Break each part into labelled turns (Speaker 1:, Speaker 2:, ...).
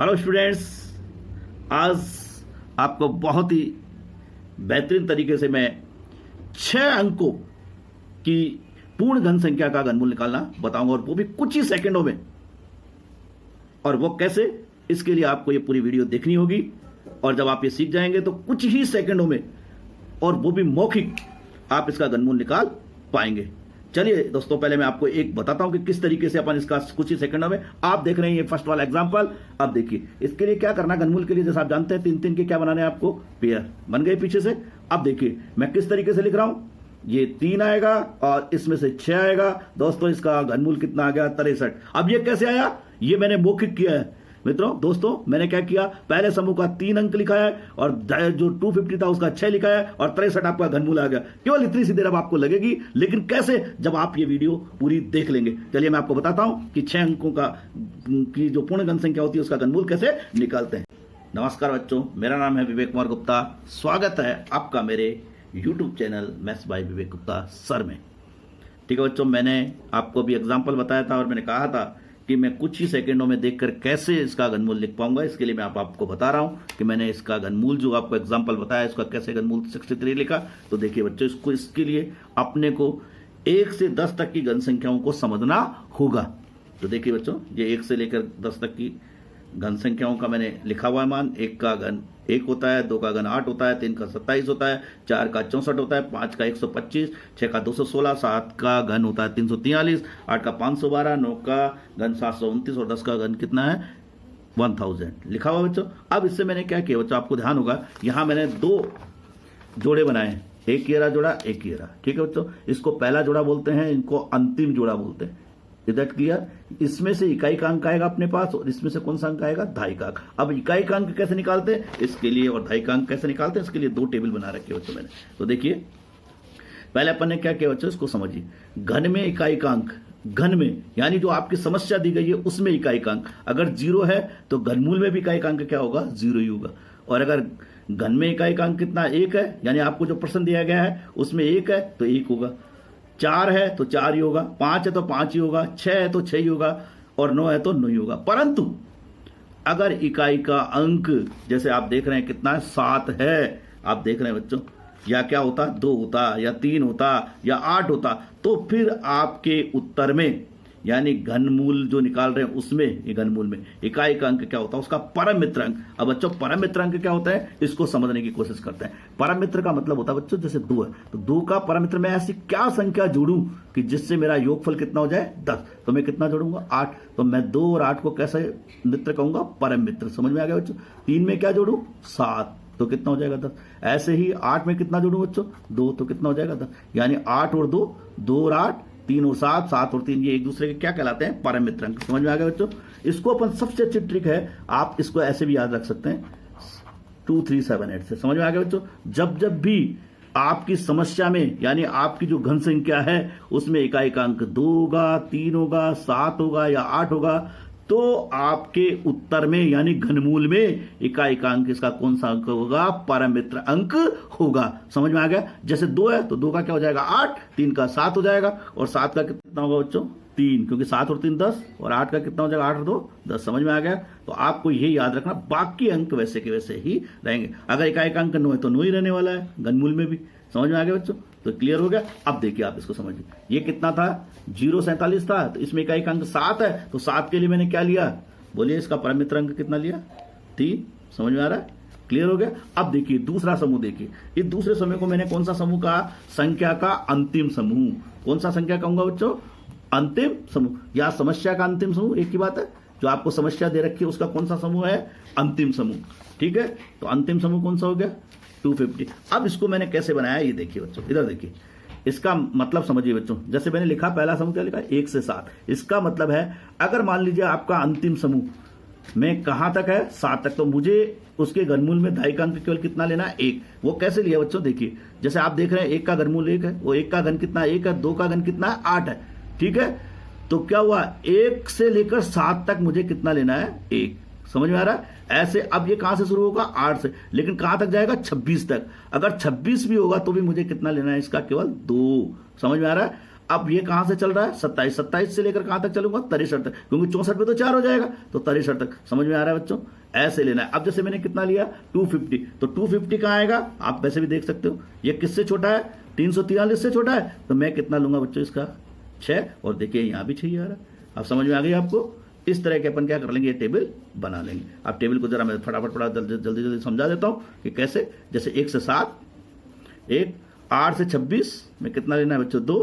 Speaker 1: Hello students, आज आपको बहुत ही बेहतरीन तरीके से मैं 6 अंकों की पूर्ण घन संख्या का घनमूल निकालना बताऊंगा, और वो भी कुछ ही सेकंडों में। और वो कैसे, इसके लिए आपको ये पूरी वीडियो देखनी होगी। और जब आप ये सीख जाएंगे तो कुछ ही सेकंडों में, और वो भी मौखिक, आप इसका घनमूल निकाल पाएंगे। चलिए दोस्तों, पहले मैं आपको एक बताता हूं कि किस तरीके से अपन इसका कुछ ही सेकंडों में। आप देख रहे हैं ये फर्स्ट वाला एग्जांपल। अब देखिए, इसके लिए क्या करना, घनमूल के लिए जैसे आप जानते हैं 3-3 के क्या बनाने हैं आपको, पेयर बन गए पीछे से। अब देखिए मैं किस तरीके से लिख रहा हूं, ये 3 आएगा और इसमें से 6 आएगा। दोस्तों इसका घनमूल कितना आ गया, 63। अब ये कैसे आया, ये मैंने मौखिक किया है मित्रों। दोस्तों मैंने क्या किया, पहले समूह का 3 अंक लिखा है और जो 250 था उसका 6 लिखा है और 63 आपका घनमूल आ गया। केवल इतनी सी देर अब आपको लगेगी, लेकिन कैसे, जब आप ये वीडियो पूरी देख लेंगे। चलिए मैं आपको बताता हूं कि 6 अंकों का की जो पूर्ण घन संख्या होती है उसका घनमूल कैसे निकालते हैं। नमस्कार बच्चों, मेरा नाम है विवेक कुमार गुप्ता। स्वागत है आपका मेरे YouTube channel maths by Vivek Gupta sir में। ठीक है बच्चों, मैंने आपको भी एग्जाम्पल बताया था और मैंने कहा था कि मैं कुछ ही सेकंडों में देखकर कैसे इसका घनमूल लिख पाऊंगा। इसके लिए मैं आपको बता रहा हूं कि मैंने इसका घनमूल जो आपको एग्जांपल बताया, इसका कैसे घनमूल 63 लिखा। तो देखिए बच्चों, इसके लिए अपने को 1 से 10 तक की घन संख्याओं को समझना होगा। तो देखिए बच्चों, ये 1 से लेकर 10 तक की घन संख्याओं का मैंने लिखा हुआ है मान। 1 का घन 1 होता है, 2 का घन 8 होता है, 3 का 27 होता है, 4 का 64 होता है, 5 का 125, 6 का 216, 7 का घन होता है 343, 8 का 512, 9 का घन 729 और 10 का घन कितना है 1000 लिखा हुआ बच्चों। अब इससे मैंने क्या किया बच्चों, आपको ध्यान होगा, यहां मैंने 2 जोड़े बनाए, एक येरा जोड़ा, एक येरा। ठीक है बच्चों, इसको पहला जोड़ा बोलते हैं, इनको अंतिम जोड़ा बोलते हैं। Is that clear? इसमें से इकाई का अंक आएगा अपने पास और इसमें से कौन सा अंक आएगा, दहाई का अंक। अब इकाई का अंक कैसे निकालते हैं इसके लिए, और दहाई का अंक कैसे निकालते हैं इसके लिए 2 टेबल बना रखे बच्चों मैंने। तो देखिए पहले अपन ने क्या किया बच्चों, इसको समझिए। घन में इकाई का अंक, घन में यानी जो आपकी समस्या दी गई है उसमें इकाई का अंक अगर 0 है तो घनमूल में भी इकाई का अंक क्या होगा, 0 ही होगा। और अगर घन में इकाई का अंक कितना 1 है, यानी आपको जो प्रश्न दिया गया है उसमें 1 है तो 1 होगा, 4 है तो 4 ही होगा, 5 है तो 5 ही होगा, 6 है तो 6 ही होगा, और 9 है तो 9 ही होगा। परंतु अगर इकाई का अंक जैसे आप देख रहे हैं कितना है, 7 है, आप देख रहे हैं बच्चों, या क्या होता, 2 होता, या 3 होता, या 8 होता, तो फिर आपके उत्तर में यानी घनमूल जो निकाल रहे हैं उसमें, ये घनमूल में इकाई का अंक क्या होता है, उसका परम मित्र अंक। अब बच्चों परम मित्र अंक क्या होता है, इसको समझने की कोशिश करते हैं। परम मित्र का मतलब होता है बच्चों, जैसे 2 है तो 2 का परम मित्र में ऐसी क्या संख्या जोड़ूं कि जिससे मेरा योगफल कितना हो जाए 10। तो मैं कितना जोड़ूंगा, 8। तो मैं 2 और 8 को कैसे मित्र कहूंगा, परम मित्र। समझ में आ गया बच्चों? 3 में क्या जोड़ू, 7, तो कितना हो जाएगा 10। ऐसे ही 8 में कितना जोड़ू बच्चों, 2, तो कितना हो जाएगा 10। यानी 8 और 2, 2 और 8, 3 और 7, 7 और 3, ये एक दूसरे के क्या कहलाते हैं, परम मित्र अंक। समझ में आ गया बच्चों? इसको अपन सबसे अच्छी ट्रिक है, आप इसको ऐसे भी याद रख सकते हैं 2 3 7 8 से। समझ में आ गया बच्चों? जब भी आपकी समस्या में यानी आपकी जो घन संख्या है उसमें इकाई का अंक 2 होगा, 3 होगा, 7 होगा या 8 होगा, तो आपके उत्तर में यानी घनमूल में इकाई का अंक इसका कौन सा अंक होगा, परम मित्र अंक होगा। समझ में आ गया? जैसे 2 है तो 2 का क्या हो जाएगा 8, 3 का 7 हो जाएगा, और 7 का कितना होगा बच्चों 3, क्योंकि 7 और 3 10, और 8 का कितना हो जाएगा 8 और 2 10। समझ में आ गया? तो आपको ये याद रखना, बाकी अंक वैसे के वैसे ही रहेंगे। अगर इकाई का अंक 9 है तो 9 ही रहने वाला है घनमूल में भी। समझ में आ गया बच्चों? तो क्लियर हो गया? अब देखिए आप इसको समझिए, ये कितना था 047 था, तो इसमें इकाई का अंक 7 है, तो 7 के लिए मैंने क्या लिया, बोलिए इसका परम मित्र अंक कितना लिया, 3। समझ में आ रहा है? क्लियर हो गया? अब देखिए दूसरा समूह, देखिए इस दूसरे समूह को मैंने कौन सा समूह का, संख्या का अंतिम समूह। कौन सा संख्या कहूंगा बच्चों, अंतिम समूह, या समस्या का अंतिम समूह, एक ही बात है। जो आपको समस्या दे रखी है उसका कौन सा समूह है, अंतिम समूह। ठीक है, तो अंतिम समूह कौन सा हो गया, 250। अब इसको मैंने कैसे बनाया, ये देखिए बच्चों, इधर देखिए, इसका मतलब समझिए बच्चों। जैसे मैंने लिखा, पहला समूह क्या लिखा, 1 से 7। इसका मतलब है अगर मान लीजिए आपका अंतिम समूह में कहां तक है, 7 तक, तो मुझे उसके घनमूल में दहाई का अंक केवल कितना लेना है, 1। वो कैसे लिया बच्चों, देखिए जैसे आप देख रहे हैं 1 का घनमूल 1 है, वो 1 का घन कितना 1 है, 2 का घन कितना है 8 है। ठीक है, तो क्या हुआ, 1 से लेकर 7 तक मुझे कितना लेना है, 1। समझ में आ रहा है? ऐसे अब ये कहां से शुरू होगा, 8 से, लेकिन कहां तक जाएगा, 26 तक। अगर 26 भी होगा तो भी मुझे कितना लेना है इसका, केवल 2। समझ में आ रहा है? अब ये कहां से चल रहा है 27, 27 से लेकर कहां तक चलूंगा 63 तक, क्योंकि 64 पे तो 4 हो जाएगा, तो 63 तक। समझ में आ रहा है बच्चों, ऐसे लेना है। अब जैसे मैंने कितना लिया 250, तो 250 कहां आएगा, आप वैसे भी देख सकते हो, ये किससे छोटा है 343 से छोटा है, तो मैं कितना लूंगा बच्चों इसका 6, और देखिए यहां भी 6 आ रहा है। अब समझ में आ गई आपको। इस तरह के अपन क्या कर लेंगे, ये टेबल बना लेंगे। अब टेबल को जरा मैं फटाफट जल्दी समझा देता हूं कि कैसे। जैसे 1 से 7, 1, 8 से 26 में कितना लेना है बच्चों 2,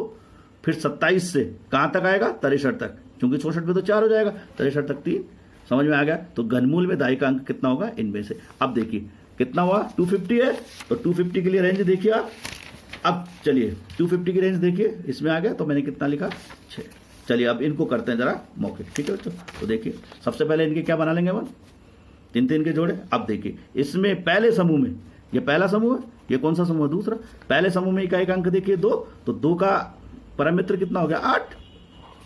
Speaker 1: फिर 27 से कहां तक आएगा 63 तक, क्योंकि 64 पे तो 4 हो जाएगा, 63 तक 3। समझ में आ गया। तो घनमूल में दाई का अंक कितना होगा इनमें से। अब देखिए कितना हुआ 250 है, तो 250 के लिए रेंज देखिए आप। अब चलिए 250 की रेंज देखिए, इसमें आ गया, तो मैंने कितना लिखा 6। चलिए अब इनको करते हैं जरा मौके, ठीक है बच्चों। तो देखिए सबसे पहले इनके क्या बना लेंगे अपन, 3-3 के जोड़े। अब देखिए इसमें पहले समूह में, ये पहला समूह है, ये कौन सा समूह है दूसरा। पहले समूह में इकाई का अंक देखिए 2, तो 2 का परम मित्र कितना हो गया 8,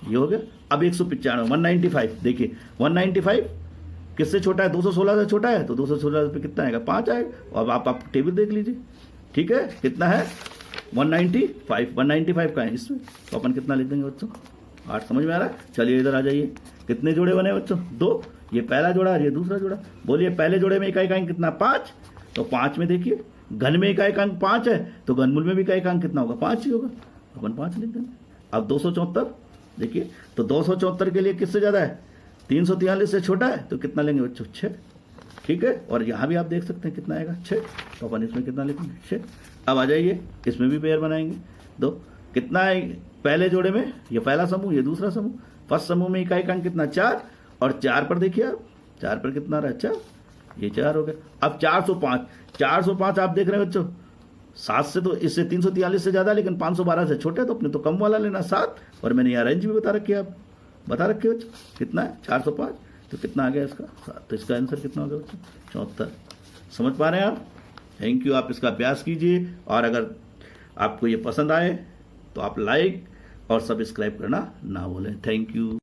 Speaker 1: ये हो गया। अब 195 195 देखिए 195 किससे छोटा है 216 से छोटा है, तो 216 पे कितना आएगा 5 आएगा। अब आप टेबल देख लीजिए, ठीक है, कितना है 195 का है इसमें, तो अपन कितना लिख देंगे बच्चों 8। समझ में आ रहा है। चलिए इधर आ जाइए, कितने जोड़े बने बच्चों 2, ये पहला जोड़ा और ये दूसरा जोड़ा। बोलिए पहले जोड़े में इकाई का अंक कितना 5, तो 5 में देखिए घन में इकाई का अंक 5 है, तो घनमूल में भी इकाई का अंक कितना होगा 5 ही होगा, अपन 5 लिख देंगे। अब 274 देखिए, तो 274 के लिए किससे ज्यादा है 343 से छोटा है, तो कितना लेंगे बच्चों 6, ठीक है। और यहां भी आप देख सकते हैं कितना आएगा 6, तो अपन इसमें कितना लिखेंगे 6। अब आ जाइए इसमें भी पेयर बनाएंगे 2, कितना है पहले जोड़े में, ये पहला समूह ये दूसरा समूह। फर्स्ट समूह में इकाई का अंक कितना 4, और 4 पर देखिए आप 4 पर कितना रहा 4, ये 4 हो गया। अब 405 आप देख रहे हैं बच्चों 7 से, तो इससे 343 से ज्यादा, लेकिन 512 से छोटे, तो अपने तो कम वाला लेना 7, और मैंने यहाँ रेंज भी बता रखी है, आप बता रखे बच्चों कितना है 405, तो कितना आ गया इसका 7, तो इसका आंसर कितना हो गया बच्चों 74। समझ पा रहे हैं आप। Thank you. आप इसका अभ्यास कीजिए, और अगर आपको ये पसंद आए तो आप लाइक और सब्सक्राइब करना ना भूलें। Thank you.